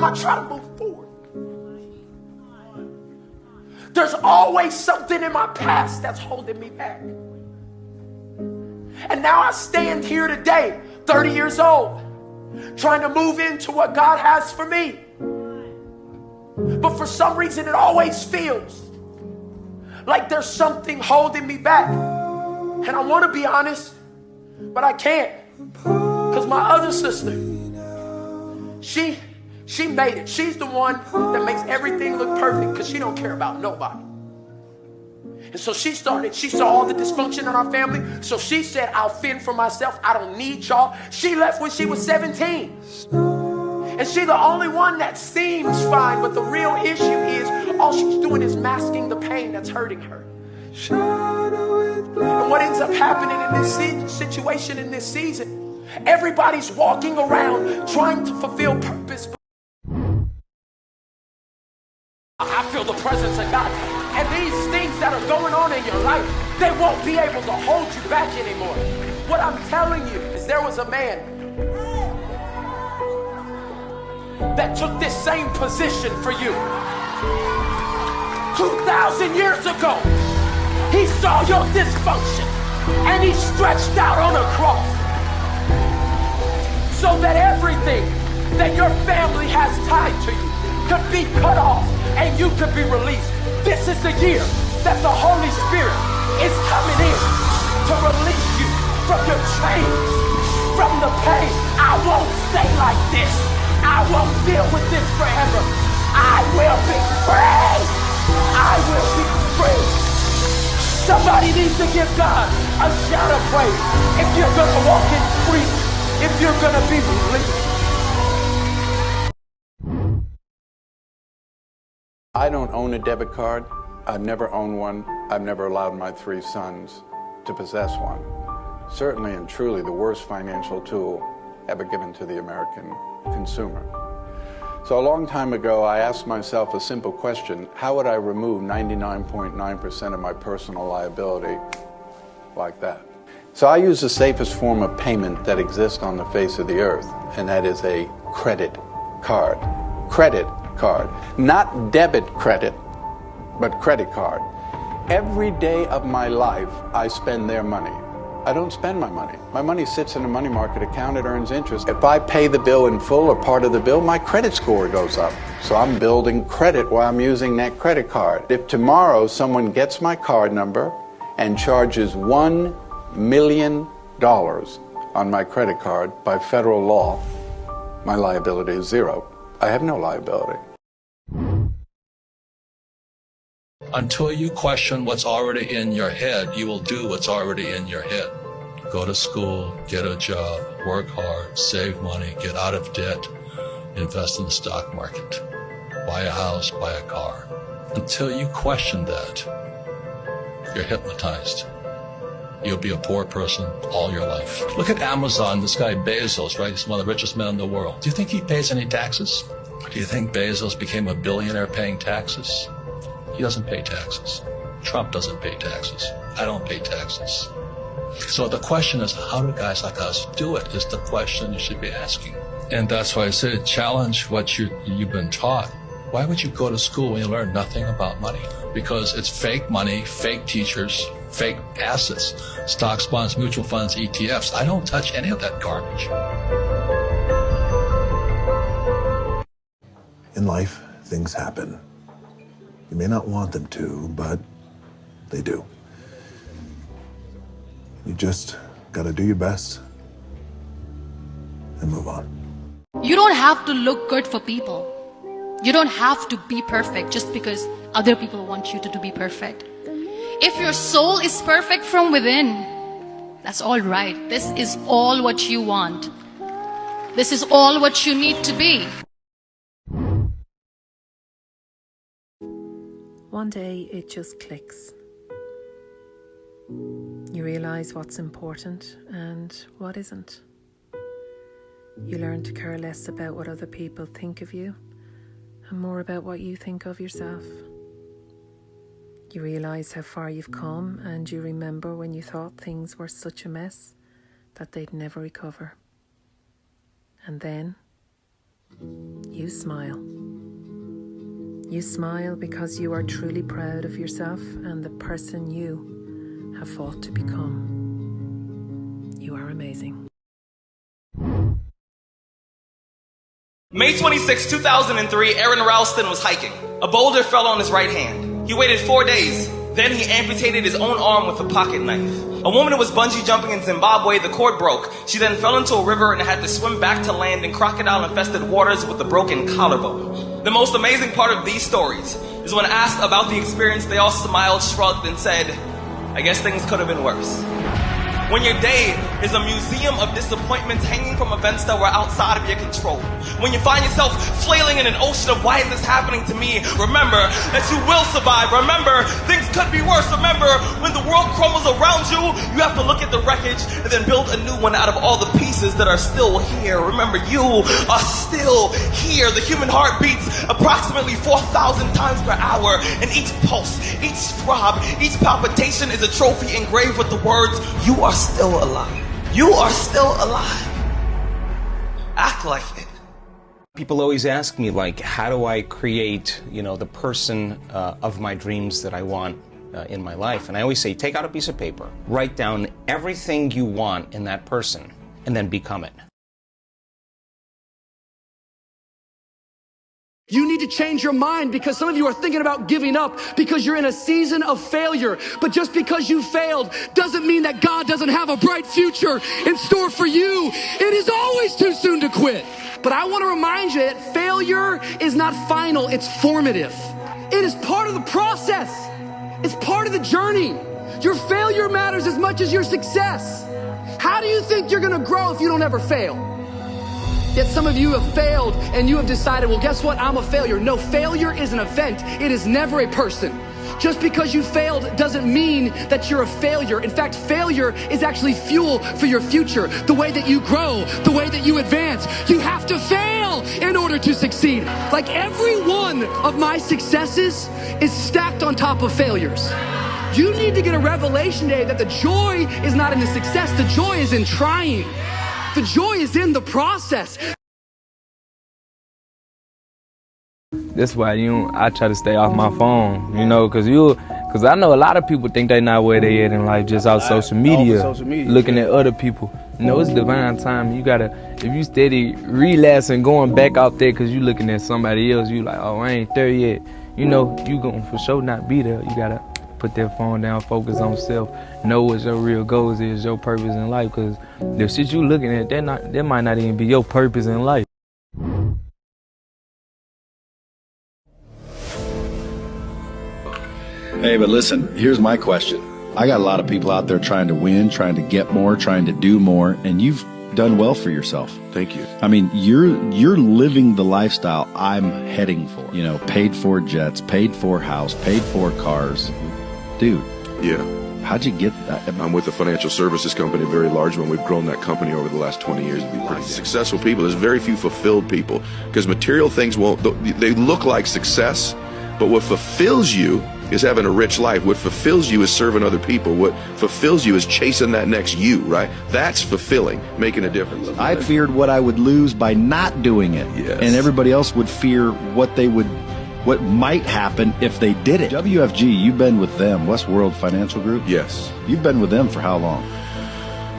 time I try to move forward, there's always something in my past that's holding me back. And now I stand here today, 30 years old, trying to move into what God has for me. But for some reason, it always feels like there's something holding me back. And I want to be honest, but I can't. Because my other sister, she made it. She's the one that makes everything look perfect because she don't care about nobody. And so she saw all the dysfunction in our family. So she said, I'll fend for myself. I don't need y'all. She left when she was 17. And she's the only one that seems fine. But the real issue is all she's doing is masking the pain that's hurting her. And what ends up happening in this situation, in this season, everybody's walking around trying to fulfill purpose. I feel the presence of God. And these things that are going on in your life, they won't be able to hold you back anymore. What I'm telling you is there was a man that took this same position for you. 2,000 years ago, he saw your dysfunction and he stretched out on a cross so that everything that your family has tied to you could be cut off and you could be released. This is the year that the Holy Spirit is coming in to release you from your chains, from the pain. I won't stay like this. I won't deal with this forever. I will be free. I will be free. Somebody needs to give God a shout of praise. If you're going to walk in freedom, if you're going to be released. I don't own a debit card. I've never owned one. I've never allowed my 3 sons to possess one. Certainly and truly the worst financial tool ever given to the American consumer. So a long time ago, I asked myself a simple question: how would I remove 99.9% of my personal liability like that? So I use the safest form of payment that exists on the face of the earth, and that is a credit card. Credit card. Not debit credit, but credit card. Every day of my life, I spend their money. I don't spend my money. My money sits in a money market account. It earns interest. If I pay the bill in full or part of the bill, my credit score goes up. So I'm building credit while I'm using that credit card. If tomorrow someone gets my card number and charges $1 million on my credit card by federal law, my liability is zero. I have no liability. Until you question what's already in your head, you will do what's already in your head. Go to school, get a job, work hard, save money, get out of debt, invest in the stock market, buy a house, buy a car. Until you question that, you're hypnotized. You'll be a poor person all your life. Look at Amazon, this guy Bezos, right? He's one of the richest men in the world. Do you think he pays any taxes? Do you think Bezos became a billionaire paying taxes? He doesn't pay taxes. Trump doesn't pay taxes. I don't pay taxes. So the question is, how do guys like us do it, is the question you should be asking. And that's why I say challenge what you've been taught. Why would you go to school when you learn nothing about money? Because it's fake money, fake teachers, fake assets, stocks, bonds, mutual funds, ETFs. I don't touch any of that garbage. In life, things happen. You may not want them to, but they do. You just gotta do your best and move on. You don't have to look good for people. You don't have to be perfect just because other people want you to be perfect. If your soul is perfect from within, that's all right. This is all what you want. This is all what you need to be. One day it just clicks. You realize what's important and what isn't. You learn to care less about what other people think of you and more about what you think of yourself. You realize how far you've come, and you remember when you thought things were such a mess that they'd never recover. And then You smile. You smile because you are truly proud of yourself and the person you have fought to become. You are amazing. May 26, 2003, Aaron Ralston was hiking. A boulder fell on his right hand. He waited 4 days. Then he amputated his own arm with a pocket knife. A woman was bungee jumping in Zimbabwe. The cord broke. She then fell into a river and had to swim back to land in crocodile-infested waters with a broken collarbone. The most amazing part of these stories is when asked about the experience, they all smiled, shrugged, and said, "I guess things could have been worse." When your day is a museum of disappointments hanging from events that were outside of your control. When you find yourself flailing in an ocean of why is this happening to me, remember that you will survive. Remember, things could be worse. Remember, when the world crumbles around you, you have to look at the wreckage and then build a new one out of all the pieces that are still here. Remember, you are still here. The human heart beats approximately 4,000 times per hour, and each pulse, each throb, each palpitation is a trophy engraved with the words, "You are still alive. You are still alive." Act like it. People always ask me, like, how do I create, the person of my dreams that I want in my life? And I always say, take out a piece of paper, write down everything you want in that person, and then become it. You need to change your mind because some of you are thinking about giving up because you're in a season of failure. But just because you failed doesn't mean that God doesn't have a bright future in store for you. It is always too soon to quit. But I want to remind you that failure is not final, it's formative. It is part of the process. It's part of the journey. Your failure matters as much as your success. How do you think you're going to grow if you don't ever fail? Yet some of you have failed and you have decided, well, guess what? I'm a failure. No, failure is an event. It is never a person. Just because you failed doesn't mean that you're a failure. In fact, failure is actually fuel for your future. The way that you grow, the way that you advance. You have to fail in order to succeed. Like every one of my successes is stacked on top of failures. You need to get a revelation today that the joy is not in the success. The joy is in trying. The joy is in the process. That's why I try to stay off my phone, because I know a lot of people think they not where they at in life just off social media, looking at other people. It's divine time. You gotta, if you steady relapsing, going back out there because you looking at somebody else, you like, oh, I ain't there yet. You gonna for sure not be there. You gotta put that phone down, focus on self, know what your real goals is, your purpose in life, because the shit you looking at, that might not even be your purpose in life. Hey, but listen, here's my question. I got a lot of people out there trying to win, trying to get more, trying to do more, and you've done well for yourself. Thank you. I mean, you're living the lifestyle I'm heading for. Paid for jets, paid for house, paid for cars. Dude. Yeah. How'd you get that? I'm with a financial services company, a very large one. We've grown that company over the last 20 years to be pretty successful people. There's very few fulfilled people because material things they look like success, but what fulfills you is having a rich life. What fulfills you is serving other people. What fulfills you is chasing that next you, right? That's fulfilling, making a difference. I feared what I would lose by not doing it. Yes. And everybody else would fear what might happen if they did it. WFG, you've been with them, Westworld Financial Group? Yes. You've been with them for how long?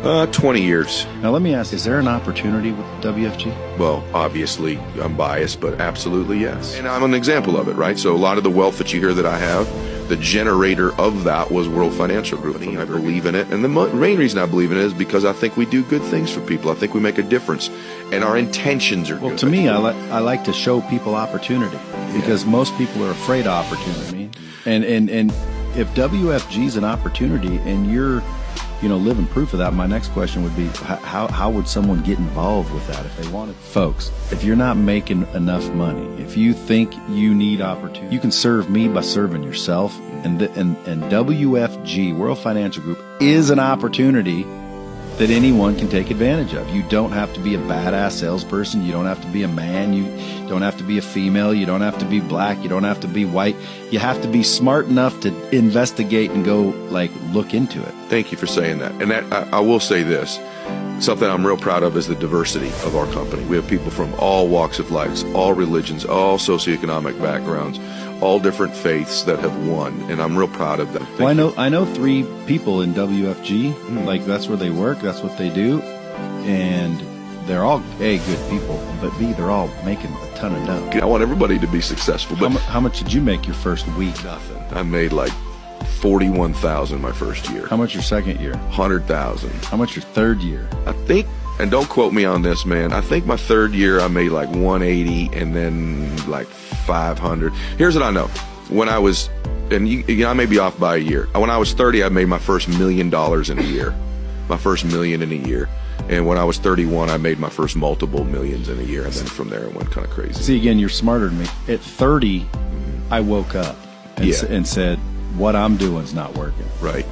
20 years. Now let me ask, is there an opportunity with WFG? Well, obviously, I'm biased, but absolutely yes. And I'm an example of it, right? So a lot of the wealth that you hear that I have, the generator of that was World Financial Group. I believe in it. And the main reason I believe in it is because I think we do good things for people. I think we make a difference. And our intentions are good. Well, to me, I like to show people opportunity because most people are afraid of opportunity. And if WFG is an opportunity and you're living proof of that, my next question would be, how would someone get involved with that if they wanted? Folks, if you're not making enough money, if you think you need opportunity, you can serve me by serving yourself. And WFG, World Financial Group, is an opportunity that anyone can take advantage of. You don't have to be a badass salesperson. You don't have to be a man. You don't have to be a female. You don't have to be black. You don't have to be white. You have to be smart enough to investigate and go look into it. Thank you for saying that. And that I will say this. something I'm real proud of is the diversity of our company. We have people from all walks of life, all religions, all socioeconomic backgrounds, all different faiths that have won, and I'm real proud of that. Well, I know 3 people in WFG. Like, that's where they work, that's what they do, and they're all A, good people, but B, they're all making a ton of dough. I want everybody to be successful. But how much did you make your first week? Nothing. I made like $41,000 my first year. How much your second year? $100,000. How much your third year? I think, and don't quote me on this, man, I think my third year I made like $180 and then like $500. Here's what I know. When I was, and I may be off by a year. When I was 30, I made my first $1 million in a year. My first $1 million in a year. And when I was 31, I made my first multiple millions in a year. And then from there, it went kind of crazy. See, again, you're smarter than me. At 30, I woke up and said, what I'm doing is not working. Right.